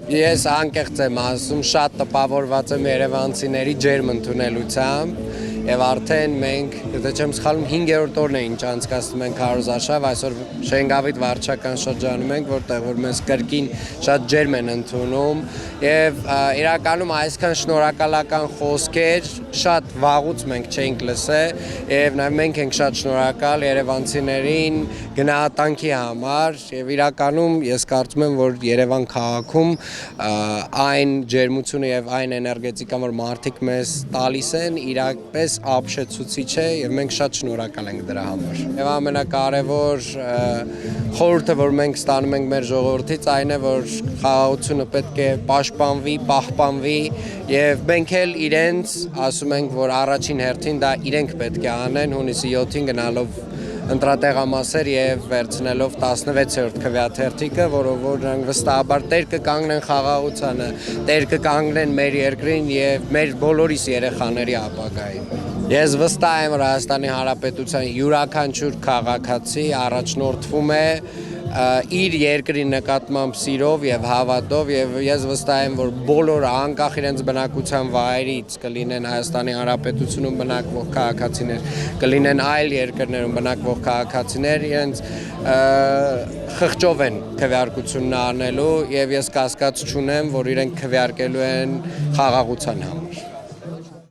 Ես անկեղծ եմ ասում, շատ տպավորված եմ երևանցիների ջերմ ընդունելությամբ եւ արդեն մենք, եթե չեմ սխալվում, 5-րդ օրն է ինչ անցկացնում ենք քարոզարշավ, այսօր Շենգավիթ վարչական շրջանում ենք, որտեղ որ մեզ կրկին շատ ջերմ են ընդունում եւ իրականում այսքան շնորհակալական խոսքեր շատ վաղուց մենք չենք լսել եւ նաեւ մենք ենք շատ շնորհակալ երևանցիներին գնահատանքի համար եւ իրականում ես կարծում եմ, որ Երևան քաղաքում այն ջերմությունը եւ այն էներգետիկան, որ մարդիկ մեզ տալիս են, իրապես ապշեցուցիչ է եւ մենք շատ շնորհակալ ենք դրա համար։ Եվ ամենակարևոր խորհուրդը, որ մենք ստանում ենք մեր ժողովրդից, այն է, որ խաղաղությունը պետք է պաշտպանվի, պահպանվի եւ մենք էլ իրենց ասում ենք, որ առաջին հերթին դա իրենք պետք է անեն հունիսի 7-ին գնալով ընտրատեղամասեր եւ վերցնելով 16-րդ քվեաթերթիկը, որով որ նրանք վստահաբար տեր կկանգնեն խաղաղությանը, տեր կկանգնեն մեր երկրին եւ մեր բոլորիս երեխաների ապագային։ Ես վստահ եմ, որ Հայաստանի Հանրապետության յուրաքանչյուր քաղաքացի առաջնորդվում է իր երկրի նկատմամբ սիրով եւ հավատով եւ ես վստահ եմ, որ բոլորը անկախ իրենց բնակության վայրից կլինեն Հայաստանի Հանրապետությունում բնակվող քաղաքացիներ, կլինեն այլ երկրներում բնակվող քաղաքացիներ, իրենց խղճով են քվեարկությունն անելու եւ ես կասկած չունեմ, որ իրենք քվեարկելու են խաղաղության համար։